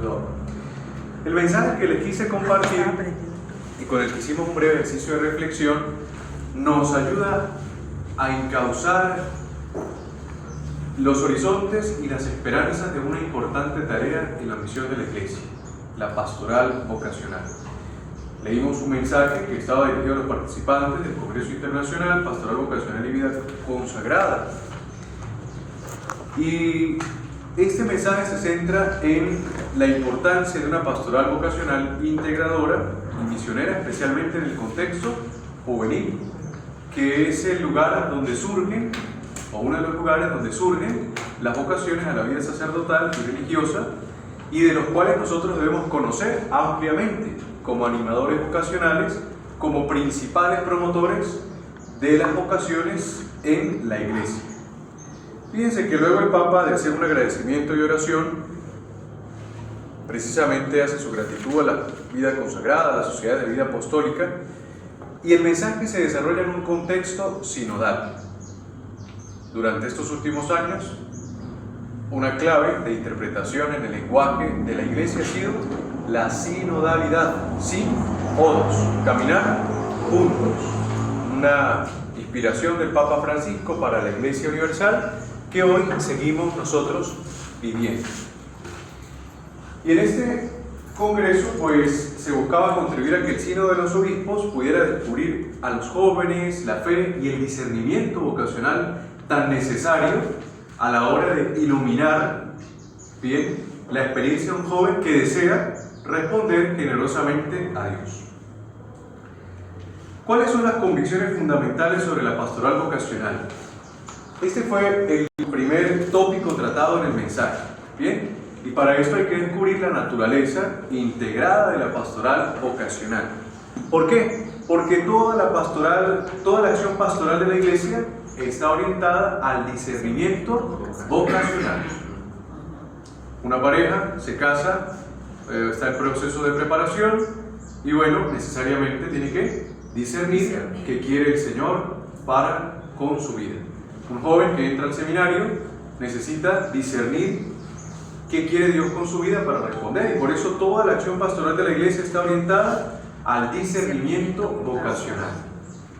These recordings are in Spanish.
ayudador. El mensaje que les quise compartir y con el que hicimos un breve ejercicio de reflexión nos ayuda a encauzar los horizontes y las esperanzas de una importante tarea en la misión de la Iglesia, la pastoral vocacional. Leímos un mensaje que estaba dirigido a los participantes del Congreso Internacional Pastoral Vocacional y Vida Consagrada. Y este mensaje se centra en la importancia de una pastoral vocacional integradora y misionera, especialmente en el contexto juvenil, que es el lugar donde surgen, o uno de los lugares donde surgen las vocaciones a la vida sacerdotal y religiosa, y de los cuales nosotros debemos conocer ampliamente como animadores vocacionales, como principales promotores de las vocaciones en la Iglesia. Fíjense que luego el Papa, de hacer un agradecimiento y oración, precisamente hace su gratitud a la vida consagrada, a la sociedad de vida apostólica, y el mensaje se desarrolla en un contexto sinodal. Durante estos últimos años, una clave de interpretación en el lenguaje de la Iglesia ha sido la sinodalidad, sinodos, caminar juntos. Una inspiración del Papa Francisco para la Iglesia Universal que hoy seguimos nosotros viviendo. Y en este congreso pues se buscaba contribuir a que el sínodo de los obispos pudiera descubrir a los jóvenes la fe y el discernimiento vocacional tan necesario a la hora de iluminar bien la experiencia de un joven que desea responder generosamente a Dios. ¿Cuáles son las convicciones fundamentales sobre la pastoral vocacional? Este fue el primer tópico tratado en el mensaje, ¿bien? Y para esto hay que descubrir la naturaleza integrada de la pastoral vocacional. ¿Por qué? Porque toda la acción pastoral de la Iglesia está orientada al discernimiento vocacional. Una pareja se casa, está en proceso de preparación y bueno, necesariamente tiene que discernir qué quiere el Señor para con su vida. Un joven que entra al seminario necesita discernir qué quiere Dios con su vida para responder, y por eso toda la acción pastoral de la Iglesia está orientada al discernimiento vocacional.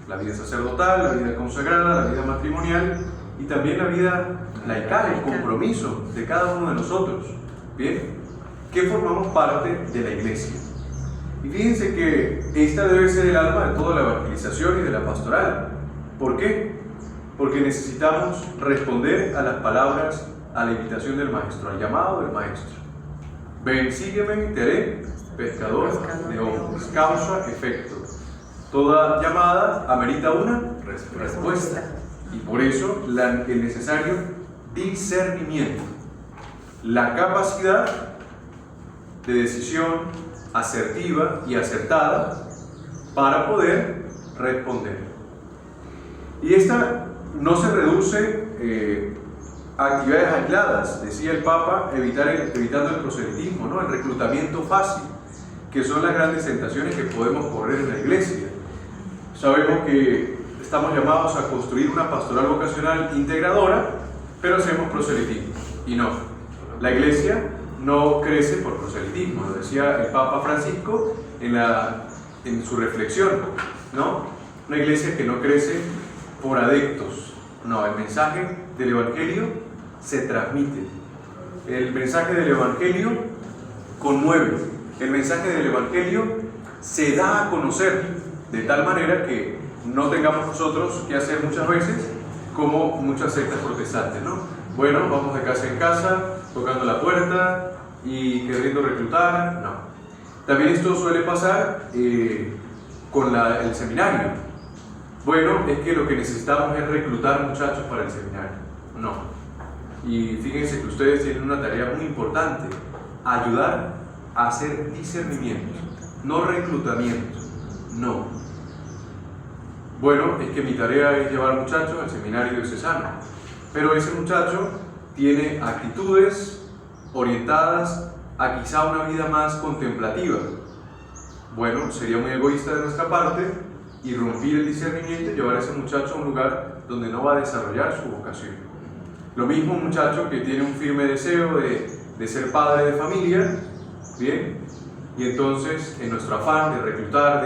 La vida sacerdotal, la vida consagrada, la vida matrimonial y también la vida laical, el compromiso de cada uno de nosotros, ¿bien? Que formamos parte de la Iglesia. Y fíjense que esta debe ser el alma de toda la evangelización y de la pastoral. ¿Por qué? Porque necesitamos responder a las palabras, a la invitación del Maestro, al llamado del Maestro. Ven, sígueme y te haré pescador de hombres. Causa, efecto. Toda llamada amerita una respuesta. Y por eso el necesario discernimiento. La capacidad de decisión asertiva y acertada para poder responder. Y esta no se reduce a actividades aisladas, decía el Papa, evitando el proselitismo, ¿no? El reclutamiento fácil, que son las grandes tentaciones que podemos correr en la Iglesia. Sabemos que estamos llamados a construir una pastoral vocacional integradora, pero hacemos proselitismo. Y no, la Iglesia no crece por proselitismo, lo decía el Papa Francisco en su reflexión, ¿no? Una Iglesia que no crece por adeptos. No, el mensaje del Evangelio se transmite. El mensaje del Evangelio conmueve. El mensaje del Evangelio se da a conocer, de tal manera que no tengamos nosotros que hacer muchas veces como muchas sectas protestantes, ¿no? Bueno, vamos de casa en casa, tocando la puerta y queriendo reclutar. No. También esto suele pasar con el seminario. Bueno, es que lo que necesitamos es reclutar muchachos para el seminario. No. Y fíjense que ustedes tienen una tarea muy importante: ayudar a hacer discernimiento, no reclutamiento. No. Bueno, es que mi tarea es llevar muchachos al seminario diocesano, pero ese muchacho tiene actitudes orientadas a quizá una vida más contemplativa. Bueno, sería muy egoísta de nuestra parte irrumpir el discernimiento y llevar a ese muchacho a un lugar donde no va a desarrollar su vocación. Lo mismo un muchacho que tiene un firme deseo de ser padre de familia, ¿bien? Y entonces, en nuestro afán de reclutar,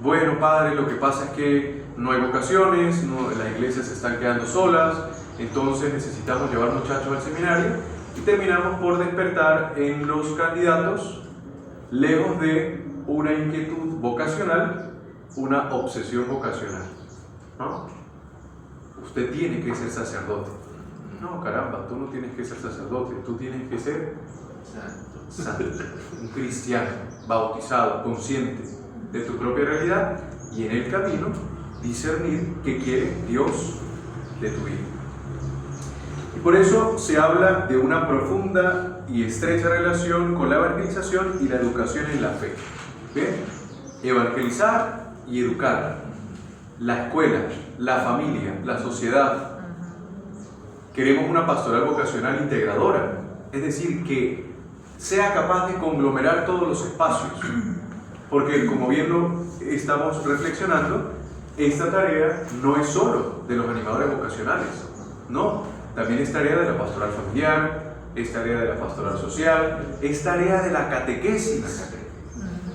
bueno, padre, lo que pasa es que no hay vocaciones, las iglesias se están quedando solas, entonces necesitamos llevar muchachos al seminario, y terminamos por despertar en los candidatos, lejos de una inquietud vocacional, una obsesión vocacional, ¿no? Usted tiene que ser sacerdote. No, caramba, tú no tienes que ser sacerdote, tú tienes que ser santo, un cristiano, bautizado, consciente de tu propia realidad y en el camino discernir qué quiere Dios de tu vida. Y por eso se habla de una profunda y estrecha relación con la evangelización y la educación en la fe. ¿Bien? Evangelizar y educar. La escuela, la familia, la sociedad. Queremos una pastoral vocacional integradora, es decir, que sea capaz de conglomerar todos los espacios, porque como bien lo estamos reflexionando, esta tarea no es solo de los animadores vocacionales, no, también es tarea de la pastoral familiar, es tarea de la pastoral social, es tarea de la catequesis,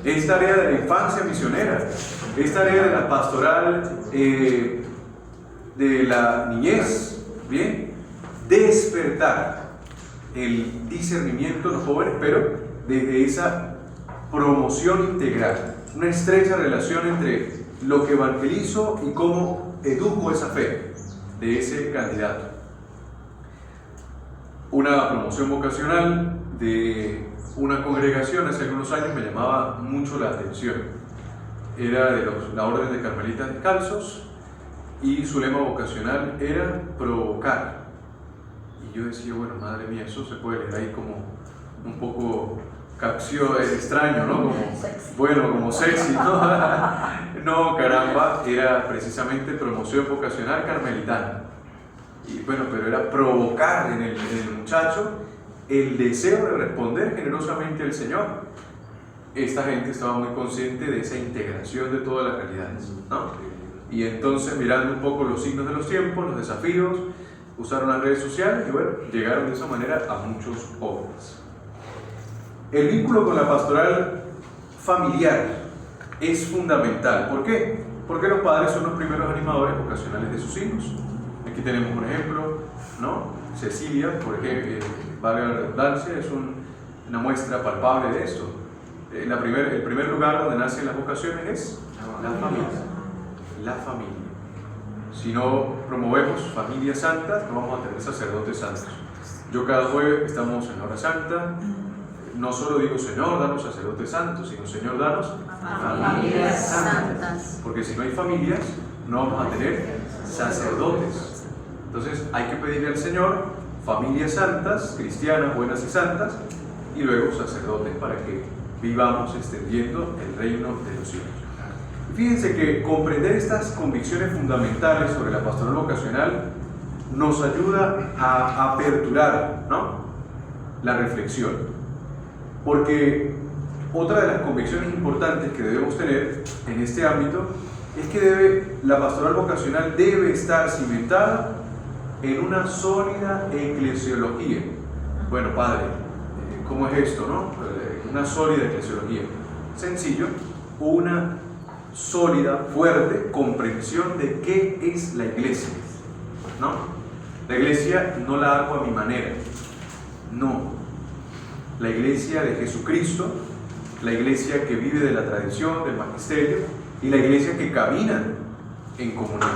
es tarea de la infancia misionera, es tarea de la pastoral de la niñez, ¿bien? Despertar el discernimiento de los jóvenes, pero desde esa promoción integral, una estrecha relación entre lo que evangelizo y cómo educo esa fe de ese candidato. Una promoción vocacional de una congregación hace algunos años me llamaba mucho la atención. Era de la Orden de Carmelitas Descalzos y su lema vocacional era provocar. Y yo decía, bueno, madre mía, eso se puede leer ahí como un poco capcioso, extraño, ¿no? Como, bueno, como sexy, ¿no? No, caramba, era precisamente promoción vocacional carmelitana. Y bueno, pero era provocar en el muchacho el deseo de responder generosamente al Señor. Esta gente estaba muy consciente de esa integración de todas las realidades, ¿no? Y entonces, mirando un poco los signos de los tiempos, los desafíos, usaron las redes sociales y bueno, llegaron de esa manera a muchos jóvenes. El vínculo con la pastoral familiar es fundamental. ¿Por qué? Porque los padres son los primeros animadores vocacionales de sus hijos. Aquí tenemos un ejemplo, ¿no? Cecilia, por ejemplo, valga la redundancia, es una muestra palpable de esto. El primer lugar donde nacen las vocaciones es la familia. La familia. Si no promovemos familias santas, no vamos a tener sacerdotes santos. Yo cada jueves estamos en la hora santa, no solo digo Señor, danos sacerdotes santos, sino Señor, danos familias santas. Porque si no hay familias, no vamos a tener sacerdotes. Entonces hay que pedirle al Señor familias santas, cristianas, buenas y santas, y luego sacerdotes para que vivamos extendiendo el reino de los cielos. Fíjense que comprender estas convicciones fundamentales sobre la pastoral vocacional nos ayuda a aperturar, ¿no?, la reflexión. Porque otra de las convicciones importantes que debemos tener en este ámbito es que la pastoral vocacional debe estar cimentada en una sólida eclesiología. Bueno, padre, ¿cómo es esto, no? Una sólida eclesiología. Sencillo, una sólida, fuerte comprensión de qué es la iglesia, ¿no? La iglesia no la hago a mi manera, no. La iglesia de Jesucristo, la iglesia que vive de la tradición, del magisterio, y la iglesia que camina en comunión.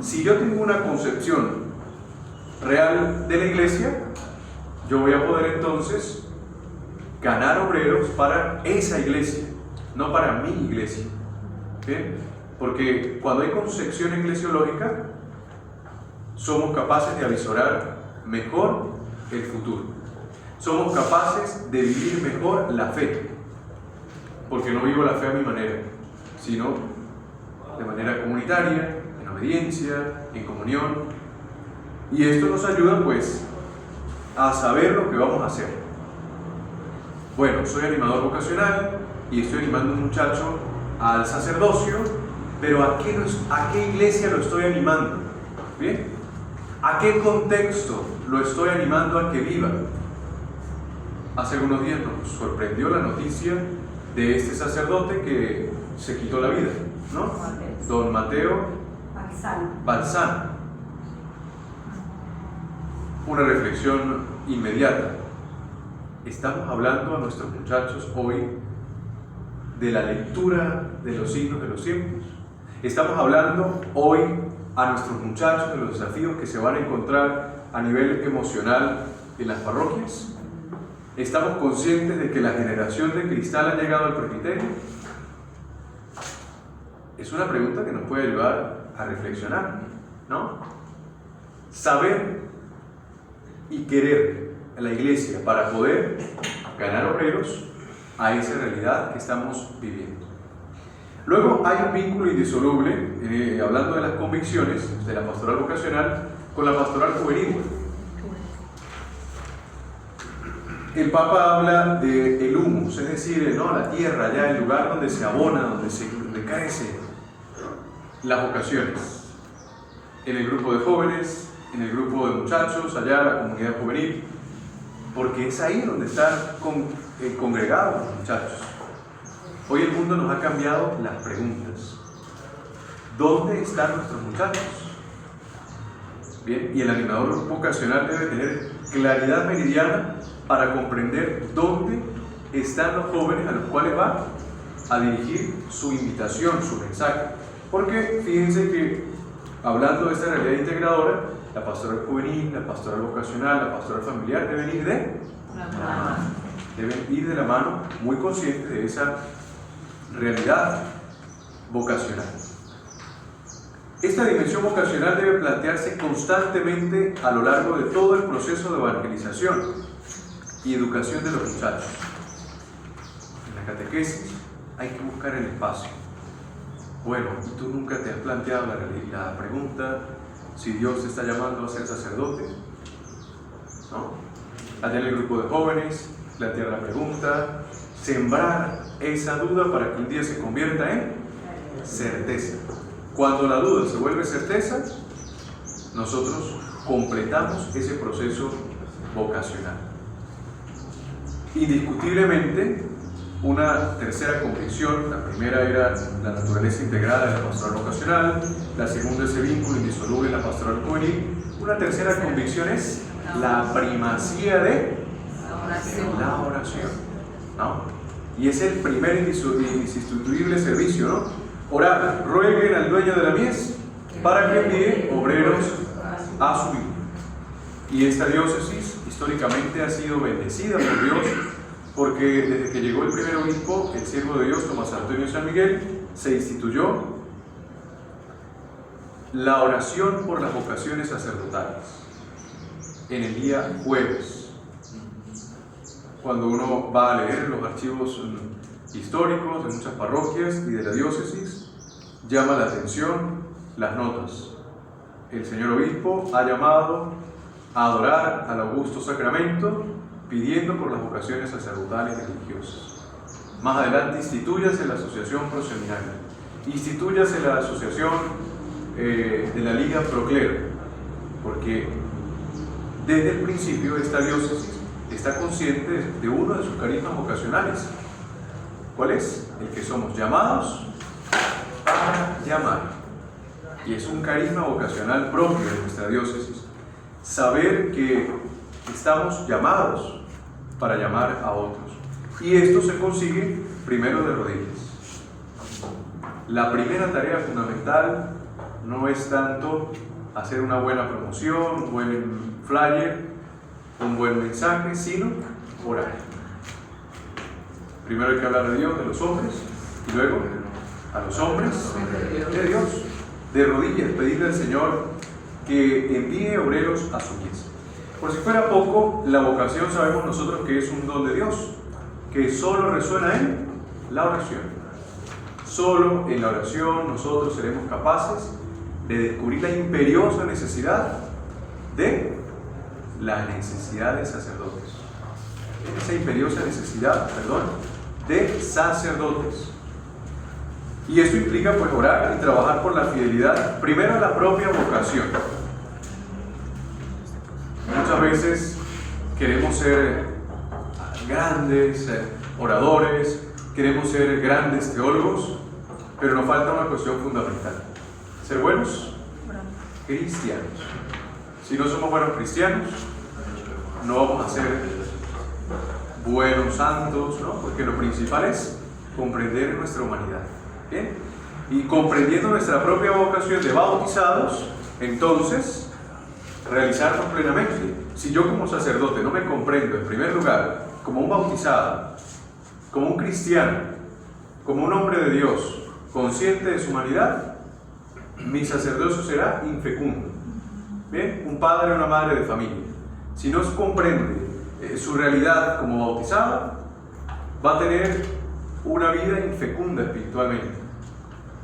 Si yo tengo una concepción real de la iglesia, yo voy a poder entonces ganar obreros para esa iglesia, no para mi iglesia. ¿Bien? Porque cuando hay concepción eclesiológica, somos capaces de avisorar mejor el futuro. Somos capaces de vivir mejor la fe. Porque no vivo la fe a mi manera, sino de manera comunitaria, en obediencia, en comunión. Y esto nos ayuda, pues, a saber lo que vamos a hacer. Bueno, soy animador vocacional y estoy animando a un muchacho al sacerdocio, pero ¿a qué iglesia lo estoy animando? ¿Bien? ¿A qué contexto lo estoy animando a que viva? Hace algunos días nos sorprendió la noticia de este sacerdote que se quitó la vida, ¿no? Don Mateo Balsano. Una reflexión inmediata. Estamos hablando a nuestros muchachos hoy de la lectura de los signos de los tiempos. Estamos hablando hoy a nuestros muchachos de los desafíos que se van a encontrar a nivel emocional en las parroquias. ¿Estamos conscientes de que la generación de cristal ha llegado al presbiterio? Es una pregunta que nos puede ayudar a reflexionar, ¿no? Saber y querer a la iglesia para poder ganar obreros a esa realidad que estamos viviendo. Luego hay un vínculo indisoluble, hablando de las convicciones de la pastoral vocacional con la pastoral juvenil. El Papa habla del humus, es decir, ¿no? La tierra, ya el lugar donde se abona, donde crecen las vocaciones. En el grupo de jóvenes, en el grupo de muchachos, allá la comunidad juvenil, porque es ahí donde están congregados los muchachos. Hoy el mundo nos ha cambiado las preguntas. ¿Dónde están nuestros muchachos? Bien, y el animador vocacional debe tener claridad meridiana para comprender dónde están los jóvenes a los cuales va a dirigir su invitación, su mensaje. Porque fíjense que, hablando de esta realidad integradora, la pastoral juvenil, la pastoral vocacional, la pastoral familiar deben ir de la mano, muy conscientes de esa realidad vocacional. Esta dimensión vocacional debe plantearse constantemente a lo largo de todo el proceso de evangelización y educación de los muchachos. En la catequesis hay que buscar el espacio. Bueno, ¿y tú nunca te has planteado la pregunta si Dios te está llamando a ser sacerdote? ¿No? Allá en el grupo de jóvenes, plantear la pregunta, sembrar esa duda para que un día se convierta en certeza. Cuando la duda se vuelve certeza, nosotros completamos ese proceso vocacional. Indiscutiblemente, una tercera convicción, la primera era la naturaleza integrada de la pastoral vocacional, la segunda ese vínculo indisoluble en la pastoral juvenil, una tercera convicción es la primacía de la oración, ¿no? Y es el primer insustituible servicio, ¿no? Orar, rueguen al dueño de la mies para que envíe obreros a su vida. Y esta diócesis históricamente ha sido bendecida por Dios, porque desde que llegó el primer obispo, el siervo de Dios, Tomás Antonio San Miguel, se instituyó la oración por las vocaciones sacerdotales en el día jueves. Cuando uno va a leer los archivos históricos de muchas parroquias y de la diócesis, llama la atención las notas. El señor obispo ha llamado a adorar al augusto sacramento pidiendo por las vocaciones sacerdotales y religiosas. Más adelante, institúyase la asociación proseminaria, institúyase la asociación de la Liga Proclero, porque desde el principio esta diócesis está consciente de uno de sus carismas vocacionales. ¿Cuál es? El que somos llamados para llamar. Y es un carisma vocacional propio de nuestra diócesis. Saber que estamos llamados para llamar a otros. Y esto se consigue primero de rodillas. La primera tarea fundamental no es tanto hacer una buena promoción, un buen flyer, un buen mensaje, sino orar. Primero hay que hablar de Dios, de los hombres, y luego a los hombres de Dios, de rodillas, pedirle al Señor que envíe obreros a su mies. Por si fuera poco, la vocación sabemos nosotros que es un don de Dios, que solo resuena en la oración. Solo en la oración nosotros seremos capaces de descubrir la imperiosa necesidad de sacerdotes. Esa imperiosa necesidad, de sacerdotes. Y esto implica pues orar y trabajar por la fidelidad, primero a la propia vocación. Muchas veces queremos ser grandes oradores, queremos ser grandes teólogos, pero nos falta una cuestión fundamental: ser buenos cristianos. Si no somos buenos cristianos, no vamos a ser buenos santos, ¿no? Porque lo principal es comprender nuestra humanidad. ¿Bien? Y comprendiendo nuestra propia vocación de bautizados, entonces realizarnos plenamente. Si yo como sacerdote no me comprendo en primer lugar como un bautizado, como un cristiano, como un hombre de Dios, consciente de su humanidad, mi sacerdocio será infecundo. ¿Bien? Un padre o una madre de familia, si no comprende su realidad como bautizado, va a tener una vida infecunda espiritualmente.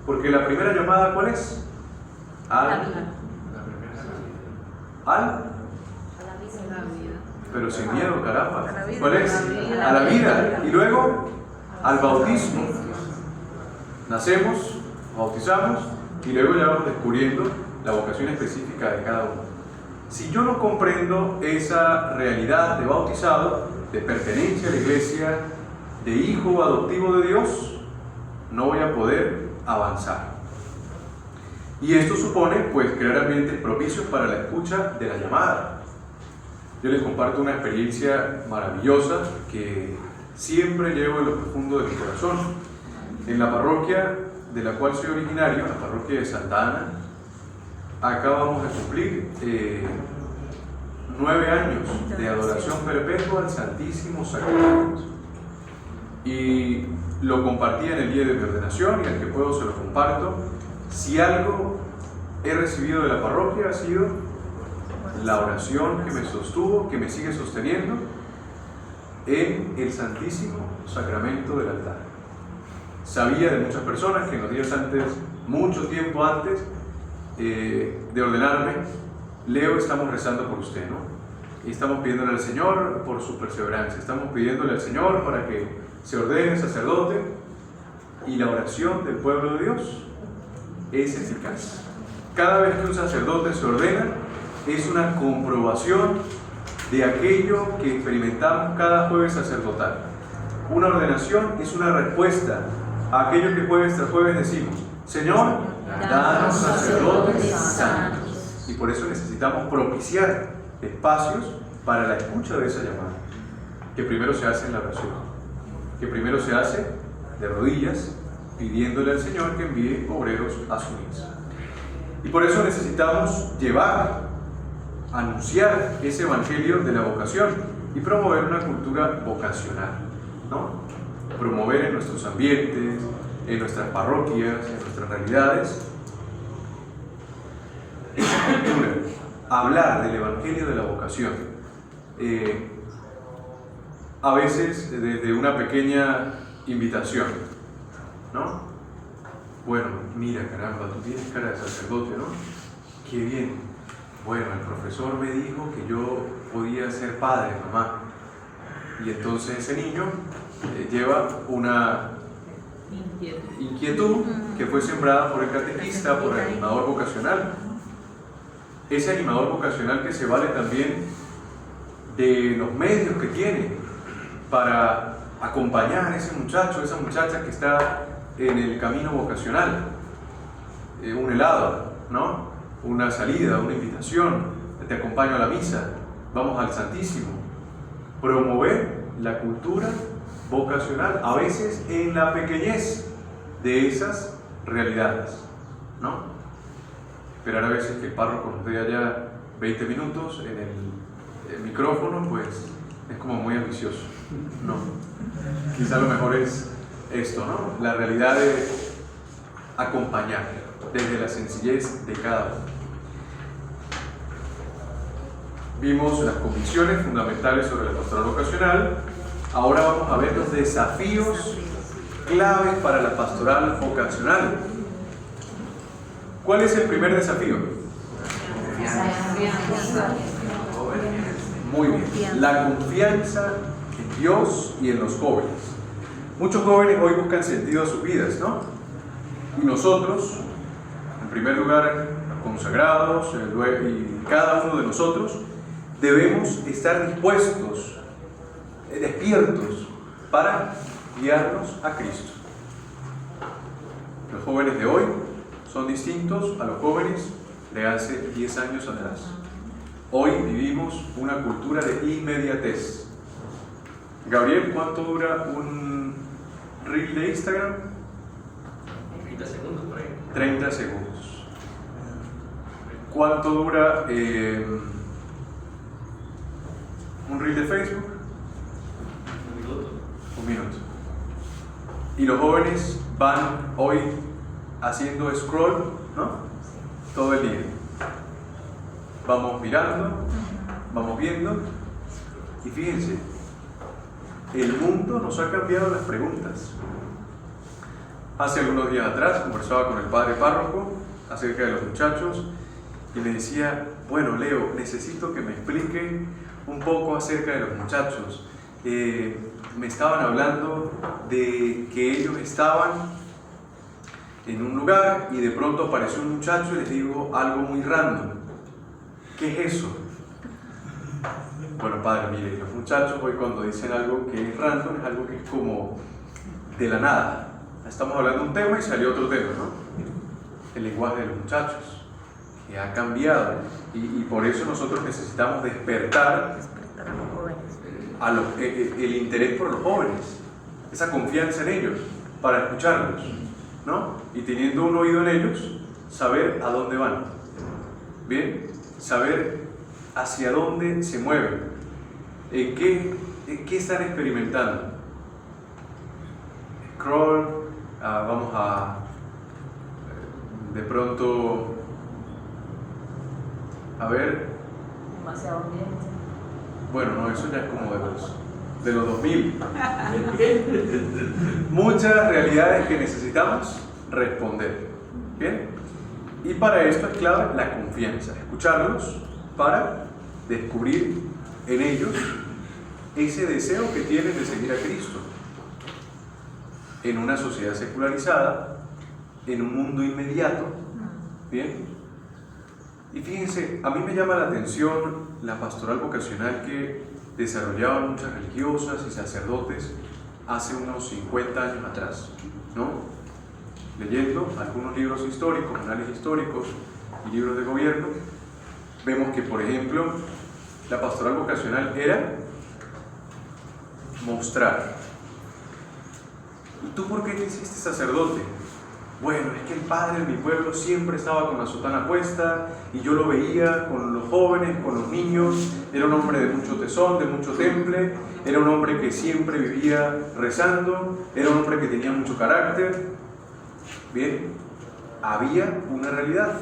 Porque la primera llamada, ¿cuál es? Pero sin miedo, caramba. ¿Cuál es? A la vida. Y luego al bautismo. Nacemos, bautizamos y luego ya vamos descubriendo la vocación específica de cada uno. Si yo no comprendo esa realidad de bautizado, de pertenencia a la iglesia, de hijo adoptivo de Dios, no voy a poder avanzar. Y esto supone pues crear ambientes propicios para la escucha de la llamada. Yo les comparto una experiencia maravillosa que siempre llevo en lo profundo de mi corazón. En la parroquia de la cual soy originario, la parroquia de Santa Ana, acabamos de cumplir 9 años de adoración perpetua al Santísimo Sacramento. Y lo compartí en el día de mi ordenación y al que puedo se lo comparto. Si algo he recibido de la parroquia ha sido la oración que me sostuvo, que me sigue sosteniendo en el Santísimo Sacramento del altar. Sabía de muchas personas que en los días antes, mucho tiempo antes de ordenarme, Leo, estamos rezando por usted, ¿no? Y estamos pidiéndole al Señor por su perseverancia, estamos pidiéndole al Señor para que se ordene sacerdote, y la oración del pueblo de Dios es eficaz. Cada vez que un sacerdote se ordena, es una comprobación de aquello que experimentamos cada jueves sacerdotal. Una ordenación es una respuesta a aquello que jueves tras jueves decimos: Señor, danos sacerdotes santos. Y por eso necesitamos propiciar espacios para la escucha de esa llamada, que primero se hace en la oración, que primero se hace de rodillas, pidiéndole al Señor que envíe obreros a su misa. Y por eso necesitamos llevar, anunciar ese evangelio de la vocación y promover una cultura vocacional, ¿no? Promover en nuestros ambientes, en nuestras parroquias, en nuestras realidades, esa cultura, hablar del evangelio de la vocación. A veces desde una pequeña invitación, ¿no? Bueno, mira, caramba, tú tienes cara de sacerdote, ¿no? Qué bien. Bueno, el profesor me dijo que yo podía ser padre, mamá. Y entonces ese niño lleva una inquietud que fue sembrada por el catequista, por el animador vocacional. Ese animador vocacional que se vale también de los medios que tiene para acompañar a ese muchacho, esa muchacha que está en el camino vocacional. Un helado, ¿no? Una salida, una invitación, te acompaño a la misa, vamos al Santísimo. Promover la cultura vocacional, a veces en la pequeñez de esas realidades, ¿no? Esperar a veces que el párroco nos dé allá 20 minutos en el micrófono, pues es como muy ambicioso, ¿no? Quizá lo mejor es esto, ¿no? La realidad de acompañar desde la sencillez de cada uno. Vimos las convicciones fundamentales sobre la pastoral vocacional. Ahora vamos a ver los desafíos claves para la pastoral vocacional. ¿Cuál es el primer desafío? Muy bien, la confianza en Dios y en los jóvenes. Muchos jóvenes hoy buscan sentido a sus vidas, ¿no? Y nosotros, en primer lugar, consagrados, y cada uno de nosotros, debemos estar dispuestos despiertos para guiarnos a Cristo. Los jóvenes de hoy son distintos a los jóvenes de hace 10 años atrás. Hoy vivimos una cultura de inmediatez. Gabriel, ¿cuánto dura un reel de Instagram? 30 segundos por ahí. 30 segundos. ¿Cuánto dura un reel de Facebook? Un minuto. Un minuto. Y los jóvenes van hoy haciendo scroll, ¿no? Todo el día. Vamos mirando, vamos viendo, y fíjense, el mundo nos ha cambiado las preguntas. Hace algunos días atrás conversaba con el padre párroco acerca de los muchachos y le decía, bueno, Leo, necesito que me explique un poco acerca de los muchachos. Me estaban hablando de que ellos estaban en un lugar y de pronto apareció un muchacho y les digo algo muy random. ¿Qué es eso? Bueno, padre, mire, los muchachos hoy cuando dicen algo que es random es algo que es como de la nada. Estamos hablando de un tema y salió otro tema, ¿no? El lenguaje de los muchachos, que ha cambiado y por eso nosotros necesitamos despertar a el interés por los jóvenes, esa confianza en ellos, para escucharlos, ¿no? Y teniendo un oído en ellos, saber a dónde van, ¿bien? Saber hacia dónde se mueven, en qué están experimentando. Scroll, vamos a de pronto a ver. Demasiado ambiente. Bueno, no, eso ya es como de los 2000. Muchas realidades que necesitamos responder. ¿Bien? Y para esto es clave la confianza, escucharlos para descubrir en ellos ese deseo que tienen de seguir a Cristo. En una sociedad secularizada, en un mundo inmediato, ¿bien? Y fíjense, a mí me llama la atención la pastoral vocacional que desarrollaban muchas religiosas y sacerdotes hace unos 50 años atrás, ¿no? Leyendo algunos libros históricos, análisis históricos y libros de gobierno, vemos que, por ejemplo, la pastoral vocacional era mostrar. ¿Y tú por qué te hiciste sacerdote? Bueno, es que el padre de mi pueblo siempre estaba con la sotana puesta y yo lo veía con los jóvenes, con los niños. Era un hombre de mucho tesón, de mucho temple, era un hombre que siempre vivía rezando, era un hombre que tenía mucho carácter. Bien, había una realidad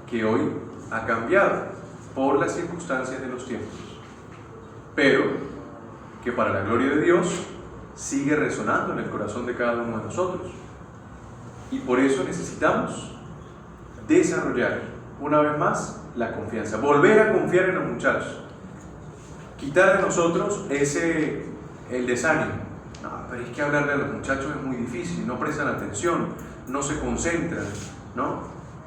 que hoy ha cambiado por las circunstancias de los tiempos, pero que para la gloria de Dios sigue resonando en el corazón de cada uno de nosotros. Y por eso necesitamos desarrollar una vez más la confianza, volver a confiar en los muchachos, quitar de nosotros el desánimo. No, pero es que hablarle a los muchachos es muy difícil, no prestan atención, no se concentran, ¿no?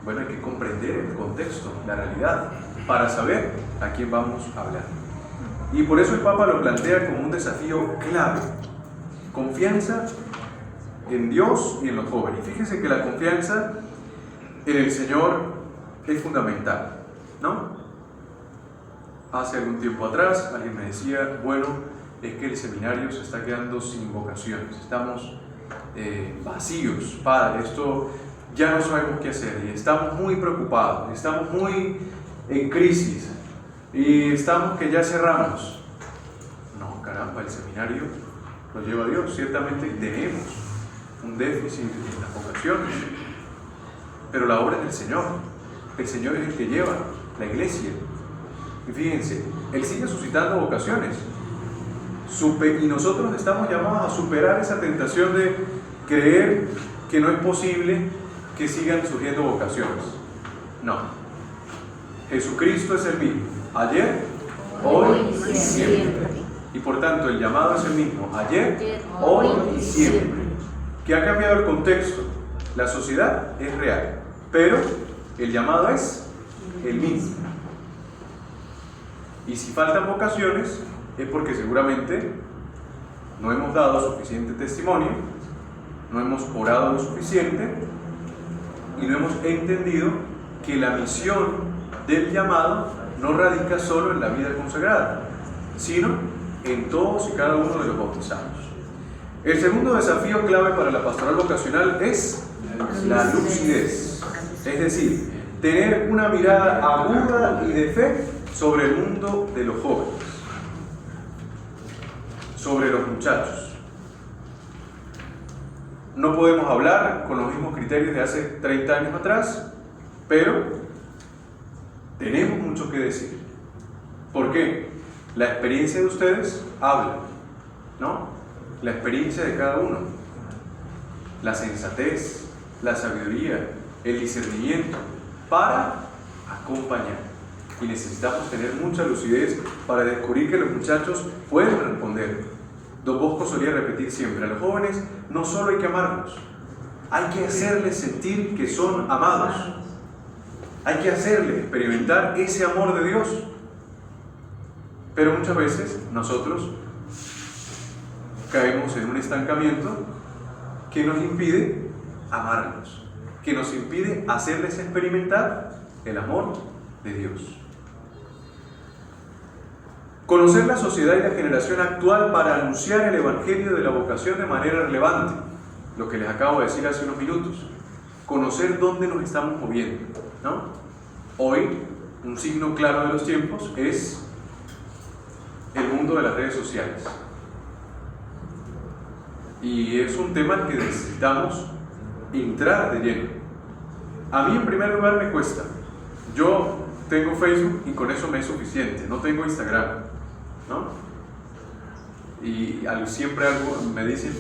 Bueno, hay que comprender el contexto, la realidad, para saber a quién vamos a hablar. Y por eso el Papa lo plantea como un desafío clave: confianza en Dios y en los jóvenes. Y fíjense que la confianza en el Señor es fundamental, ¿no? Hace algún tiempo atrás alguien me decía, bueno, es que el seminario se está quedando sin vocaciones, estamos vacíos, padre, esto ya no sabemos qué hacer y estamos muy preocupados, estamos muy en crisis y estamos que ya cerramos. No, caramba, el seminario lo lleva Dios, ciertamente tenemos un déficit en las vocaciones, pero la obra es del Señor, el Señor es el que lleva la iglesia. Y fíjense, Él sigue suscitando vocaciones. Y nosotros estamos llamados a superar esa tentación de creer que no es posible que sigan surgiendo vocaciones. No. Jesucristo es el mismo, ayer, hoy y siempre. Y por tanto el llamado es el mismo, ayer, hoy y siempre. Que ha cambiado el contexto, la sociedad es real, pero el llamado es el mismo. Y si faltan vocaciones, es porque seguramente no hemos dado suficiente testimonio, no hemos orado lo suficiente y no hemos entendido que la misión del llamado no radica solo en la vida consagrada, sino en todos y cada uno de los bautizados. El segundo desafío clave para la pastoral vocacional es la lucidez, es decir, tener una mirada aguda y de fe sobre el mundo de los jóvenes, sobre los muchachos. No podemos hablar con los mismos criterios de hace 30 años atrás, pero tenemos mucho que decir. ¿Por qué? La experiencia de ustedes habla, ¿no? La experiencia de cada uno, la sensatez, la sabiduría, el discernimiento para acompañar. Y necesitamos tener mucha lucidez para descubrir que los muchachos pueden responder. Don Bosco solía repetir siempre: a los jóvenes no solo hay que amarlos, hay que hacerles sentir que son amados. Hay que hacerles experimentar ese amor de Dios. Pero muchas veces nosotros caemos en un estancamiento que nos impide amarlos, que nos impide hacerles experimentar el amor de Dios. Conocer la sociedad y la generación actual para anunciar el evangelio de la vocación de manera relevante, lo que les acabo de decir hace unos minutos. Conocer dónde nos estamos moviendo, ¿no? Hoy, un signo claro de los tiempos es el mundo de las redes sociales. Y es un tema al que necesitamos entrar de lleno. A mí, en primer lugar, me cuesta. Yo tengo Facebook y con eso me es suficiente. No tengo Instagram, ¿no? Y siempre me dicen: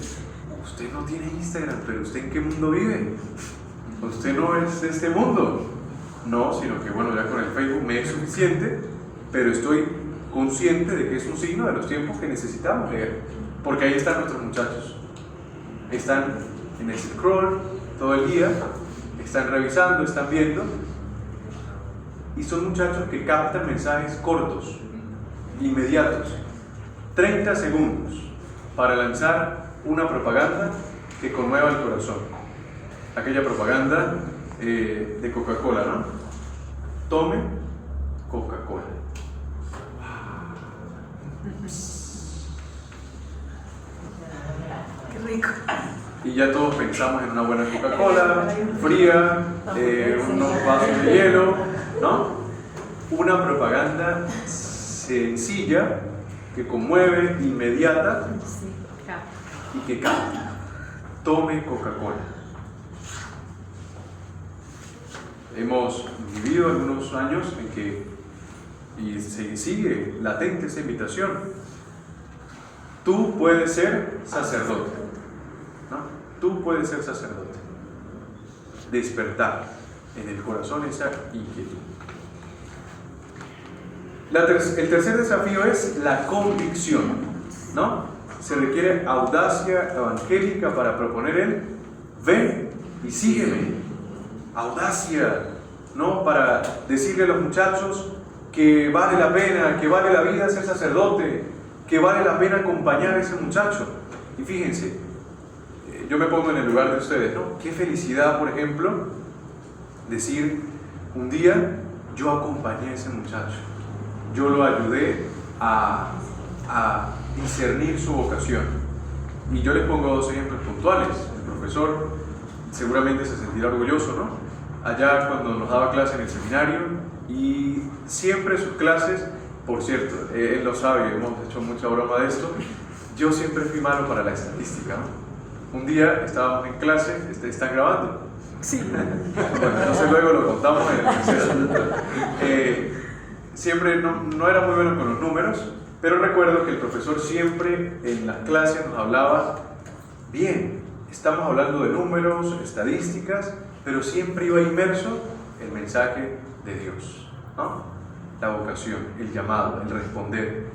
usted no tiene Instagram, pero ¿usted en qué mundo vive? Usted no es de este mundo. No, sino que bueno, ya con el Facebook me es suficiente, pero estoy consciente de que es un signo de los tiempos que necesitamos leer, porque ahí están nuestros muchachos. Están en el scroll todo el día, están revisando, están viendo, y son muchachos que captan mensajes cortos, inmediatos, 30 segundos, para lanzar una propaganda que conmueva el corazón. Aquella propaganda de Coca-Cola, ¿no? Tome Coca-Cola. Qué rico. Y ya todos pensamos en una buena Coca-Cola, fría, unos vasos de hielo, ¿no? Una propaganda sencilla, que conmueve, inmediata y que capta. Tome Coca-Cola. Hemos vivido algunos años en que, y se sigue latente esa invitación, tú puedes ser sacerdote, ¿no? Tú puedes ser sacerdote. Despertar en el corazón esa inquietud. El tercer desafío es la convicción, ¿no? Se requiere audacia evangélica para proponer el ven y sígueme. Audacia, ¿no? Para decirle a los muchachos que vale la pena, que vale la vida ser sacerdote, que vale la pena acompañar a ese muchacho. Y fíjense, yo me pongo en el lugar de ustedes, ¿no? Qué felicidad, por ejemplo, decir: un día yo acompañé a ese muchacho, yo lo ayudé a discernir su vocación. Y yo les pongo dos ejemplos puntuales. El profesor seguramente se sentirá orgulloso, ¿no? Allá cuando nos daba clase en el seminario, y siempre sus clases, por cierto, él lo sabe, hemos hecho mucha broma de esto, yo siempre fui malo para la estadística, ¿no? Un día estábamos en clase, ¿están grabando? Sí. Bueno, entonces luego lo contamos en el proceso. Siempre no era muy bueno con los números, pero recuerdo que el profesor siempre en las clases nos hablaba bien. Estamos hablando de números, estadísticas, pero siempre iba inmerso el mensaje de Dios, ¿no? La vocación, el llamado, el responder,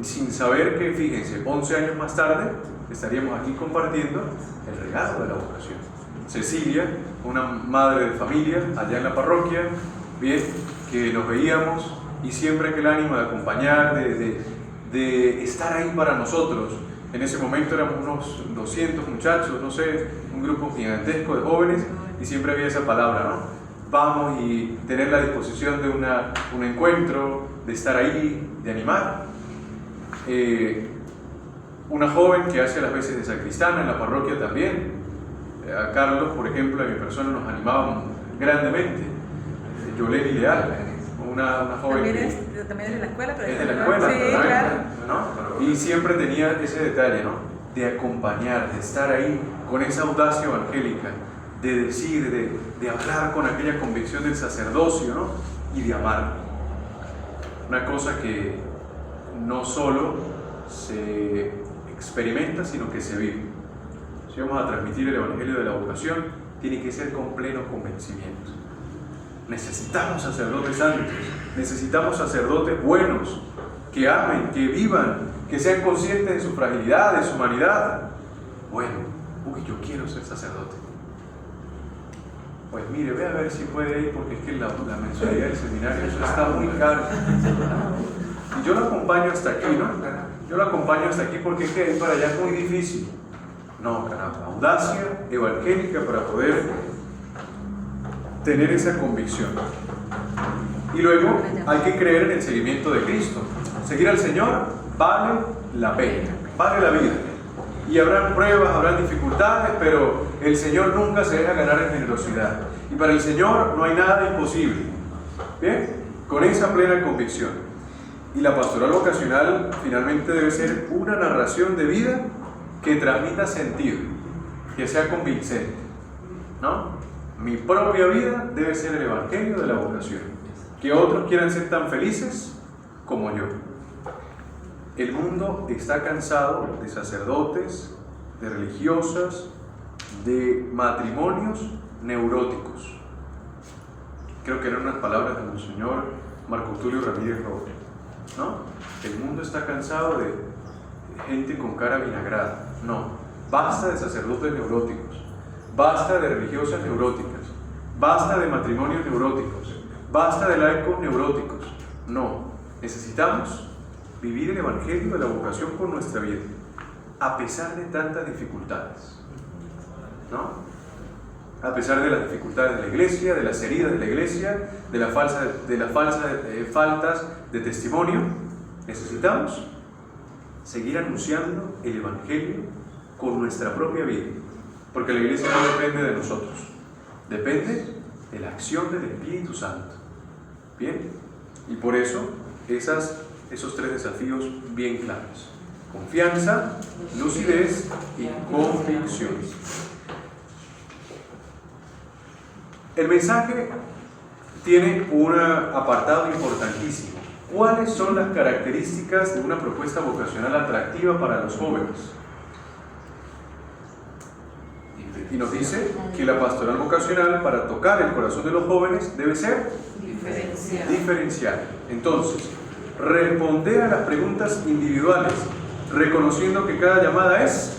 sin saber que, fíjense, 11 años más tarde estaríamos aquí compartiendo el regalo de la vocación. Cecilia, una madre de familia allá en la parroquia, bien, que nos veíamos y siempre aquel ánimo de acompañar, de de estar ahí para nosotros. En ese momento éramos unos 200 muchachos, no sé, un grupo gigantesco de jóvenes, y siempre había esa palabra, ¿no? Vamos, y tener la disposición de un encuentro, de estar ahí, de animar. Una joven que hace las veces de sacristana en la parroquia también, a Carlos, por ejemplo, a mi persona nos animaban grandemente. Yoleni Leal, una joven también es de la escuela, pero es de la escuela, sí, claro. ¿no? Y siempre tenía ese detalle, ¿no? De acompañar, de estar ahí con esa audacia evangélica, de decir, de hablar con aquella convicción del sacerdocio, ¿no? Y de amar. Una cosa que no solo se experimenta, sino que se vive. Si vamos a transmitir el evangelio de la vocación, tiene que ser con pleno convencimiento. Necesitamos sacerdotes santos, necesitamos sacerdotes buenos, que amen, que vivan, que sean conscientes de su fragilidad, de su humanidad. Bueno, yo quiero ser sacerdote. Pues mire, ve a ver si puede ir, porque es que la mensualidad del seminario eso está muy caro. Y yo lo acompaño hasta aquí, ¿no? Yo lo acompaño hasta aquí porque es que ir para allá es muy difícil. No, caramba, audacia evangélica para poder tener esa convicción. Y luego hay que creer en el seguimiento de Cristo. Seguir al Señor vale la pena, vale la vida. Y habrán pruebas, habrán dificultades, pero el Señor nunca se deja ganar en generosidad. Y para el Señor no hay nada imposible. ¿Bien? Con esa plena convicción. Y la pastoral vocacional finalmente debe ser una narración de vida que transmita sentido, que sea convincente, ¿no? Mi propia vida debe ser el evangelio de la vocación. Que otros quieran ser tan felices como yo. El mundo está cansado de sacerdotes, de religiosas, de matrimonios neuróticos. Creo que eran unas palabras de Monseñor Marco Tulio Ramírez Robles, ¿no? El mundo está cansado de gente con cara vinagrada. No, basta de sacerdotes neuróticos, basta de religiosas neuróticas, basta de matrimonios neuróticos, basta de laicos neuróticos. No, necesitamos vivir el evangelio de la vocación por nuestra vida, a pesar de tantas dificultades, ¿no? A pesar de las dificultades de la iglesia, de las heridas de la iglesia, de las faltas de testimonio, necesitamos seguir anunciando el evangelio con nuestra propia vida, porque la iglesia no depende de nosotros, depende de la acción del Espíritu Santo. Bien, y por eso esos tres desafíos bien claros: confianza, lucidez y convicción. El mensaje tiene un apartado importantísimo. ¿Cuáles son las características de una propuesta vocacional atractiva para los jóvenes? Y nos dice que la pastoral vocacional, para tocar el corazón de los jóvenes, debe ser diferencial. Entonces, responder a las preguntas individuales, reconociendo que cada llamada es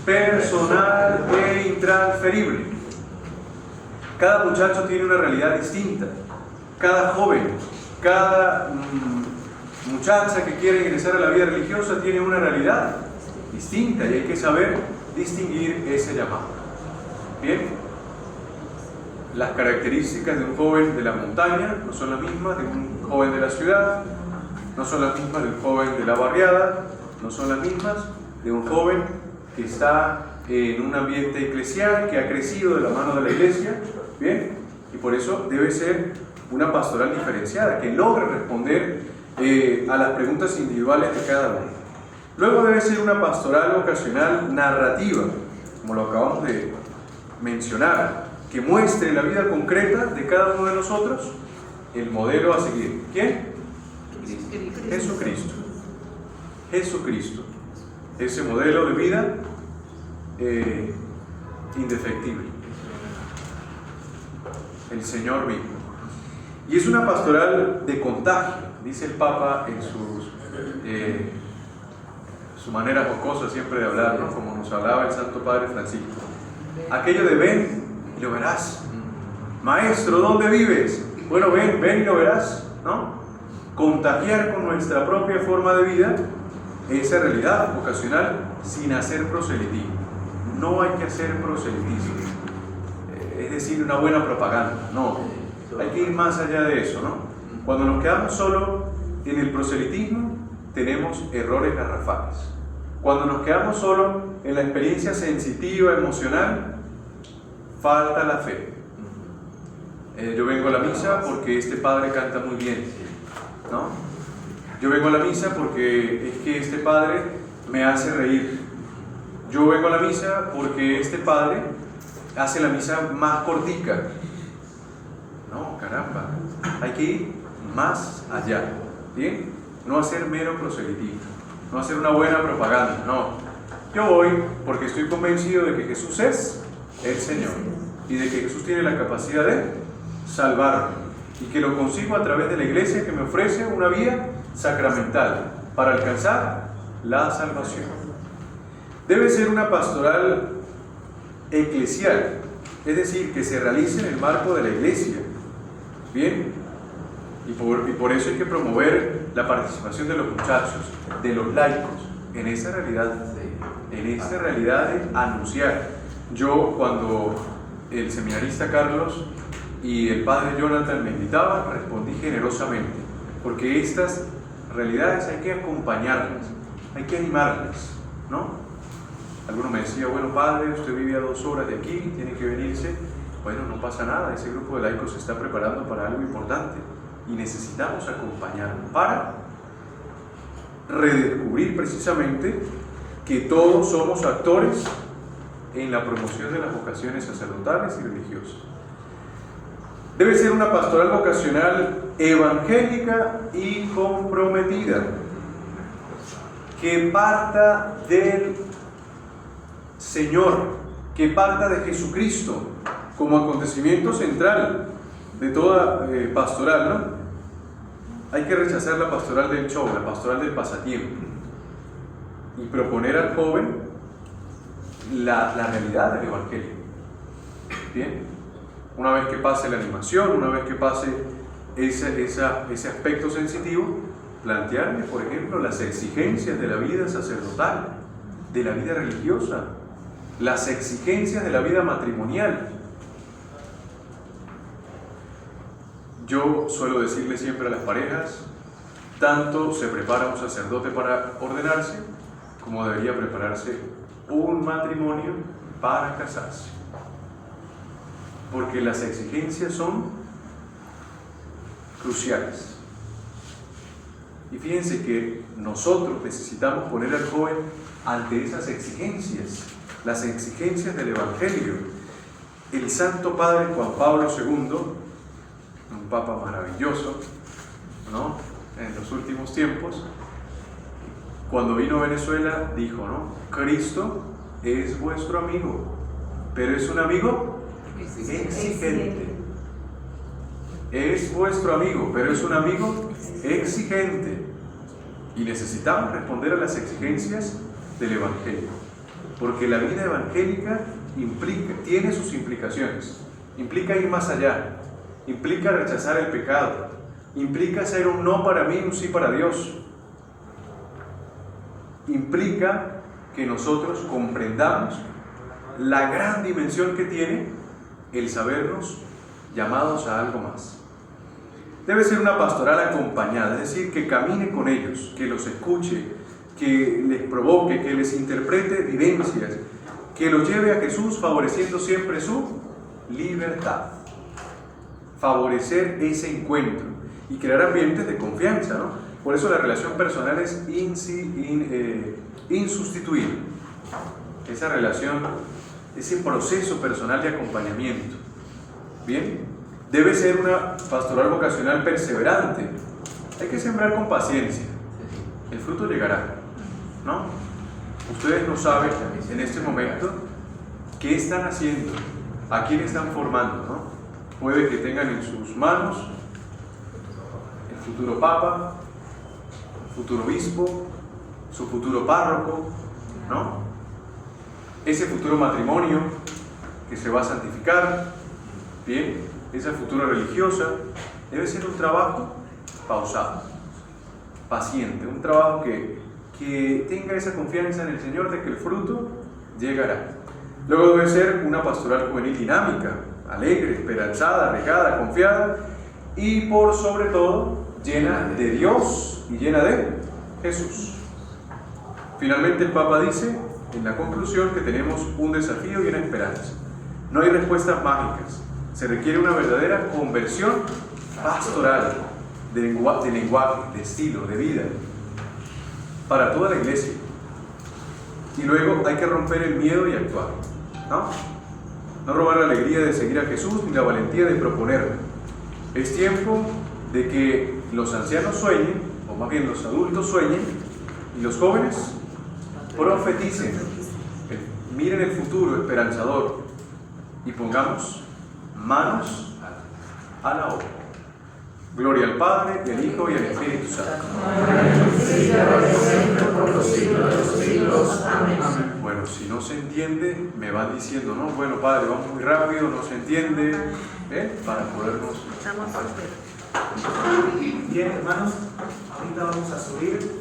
personal e intransferible. Cada muchacho tiene una realidad distinta. Cada joven, cada muchacha que quiere ingresar a la vida religiosa tiene una realidad distinta y hay que saber distinguir ese llamado. Bien, las características de un joven de la montaña no son las mismas de un joven de la ciudad, no son las mismas de un joven de la barriada, no son las mismas de un joven que está en un ambiente eclesial, que ha crecido de la mano de la iglesia. Bien, y por eso debe ser una pastoral diferenciada, que logre responder a las preguntas individuales de cada uno. Luego debe ser una pastoral vocacional narrativa, como lo acabamos de mencionar, que muestre la vida concreta de cada uno de nosotros el modelo a seguir. ¿Quién? Jesucristo. Jesucristo. Ese modelo de vida indefectible. El Señor mismo. Y es una pastoral de contagio, dice el Papa en su manera jocosa siempre de hablar, ¿no? Como nos hablaba el Santo Padre Francisco. Aquello de ven y lo verás. Maestro, ¿dónde vives? Bueno, ven y lo verás, ¿no? Contagiar con nuestra propia forma de vida esa realidad vocacional sin hacer proselitismo. No hay que hacer proselitismo, es decir, una buena propaganda, no, hay que ir más allá de eso, ¿no? Cuando nos quedamos solo en el proselitismo, tenemos errores garrafales. Cuando nos quedamos solo en la experiencia sensitiva, emocional, falta la fe. Yo vengo a la misa porque este padre canta muy bien, ¿no? Yo vengo a la misa porque es que este padre me hace reír. Yo vengo a la misa porque este padre hace la misa más cortica. No, caramba, hay que ir más allá, ¿bien? No hacer mero proselitismo, no hacer una buena propaganda, no. Yo voy porque estoy convencido de que Jesús es el Señor y de que Jesús tiene la capacidad de salvarme y que lo consigo a través de la iglesia que me ofrece una vía sacramental para alcanzar la salvación. Debe ser una pastoral eclesial, es decir, que se realice en el marco de la iglesia. Bien, y por eso hay que promover la participación de los muchachos, de los laicos, en esa realidad de anunciar. Yo, cuando el seminarista Carlos y el padre Jonathan me invitaban, respondí generosamente, porque estas realidades hay que acompañarlas, hay que animarlas, ¿no? Alguno me decía, bueno padre, usted vive a 2 horas de aquí, tiene que venirse. Bueno, no pasa nada, ese grupo de laicos se está preparando para algo importante y necesitamos acompañarlo para redescubrir precisamente que todos somos actores en la promoción de las vocaciones sacerdotales y religiosas. Debe ser una pastoral vocacional evangélica y comprometida, que parta del Señor, que parta de Jesucristo como acontecimiento central de toda pastoral, ¿no? Hay que rechazar la pastoral del show, la pastoral del pasatiempo, y proponer al joven la realidad del Evangelio. Bien, una vez que pase la animación, una vez que pase ese aspecto sensitivo, plantearle, por ejemplo, las exigencias de la vida sacerdotal, de la vida religiosa, las exigencias de la vida matrimonial. Yo suelo decirle siempre a las parejas, tanto se prepara un sacerdote para ordenarse, como debería prepararse un matrimonio para casarse. Porque las exigencias son cruciales. Y fíjense que nosotros necesitamos poner al joven ante esas exigencias, las exigencias del Evangelio. El Santo Padre Juan Pablo II, un papa maravilloso, ¿no?, en los últimos tiempos, cuando vino a Venezuela dijo, ¿no?, Cristo es vuestro amigo, pero es un amigo exigente. Es vuestro amigo, pero es un amigo exigente. Y necesitamos responder a las exigencias del Evangelio, porque la vida evangélica tiene sus implicaciones. Implica ir más allá, implica rechazar el pecado, implica ser un no para mí, un sí para Dios. Implica que nosotros comprendamos la gran dimensión que tiene el sabernos llamados a algo más. Debe ser una pastoral acompañada, es decir, que camine con ellos, que los escuche, que les provoque, que les interprete vivencias, que los lleve a Jesús favoreciendo siempre su libertad. Favorecer ese encuentro y crear ambientes de confianza, ¿no? Por eso la relación personal es insustituible. Esa relación, ese proceso personal de acompañamiento. Bien, debe ser una pastoral vocacional perseverante. Hay que sembrar con paciencia. El fruto llegará, ¿no? Ustedes no saben en este momento qué están haciendo, a quién están formando, ¿no? Puede que tengan en sus manos el futuro papa, el futuro obispo, su futuro párroco, ¿no? Ese futuro matrimonio que se va a santificar, bien, esa futura religiosa. Debe ser un trabajo pausado, paciente, un trabajo que que tenga esa confianza en el Señor de que el fruto llegará. Luego debe ser una pastoral juvenil dinámica, alegre, esperanzada, regada, confiada y por sobre todo llena de Dios y llena de Jesús. Finalmente el Papa dice en la conclusión que tenemos un desafío y una esperanza. No hay respuestas mágicas, se requiere una verdadera conversión pastoral de lenguaje, de estilo, de vida para toda la iglesia. Y luego hay que romper el miedo y actuar, no robar la alegría de seguir a Jesús ni la valentía de proponerlo. Es tiempo de que los ancianos sueñen, o más bien los adultos sueñen, y los jóvenes profeticen, miren el futuro esperanzador y pongamos manos a la obra. Gloria al Padre, y al Hijo, y al Espíritu Santo. Bueno, si no se entiende, me van diciendo, no, bueno, Padre, vamos muy rápido, no se entiende, para podernos... Bien, hermanos, ahorita vamos a subir.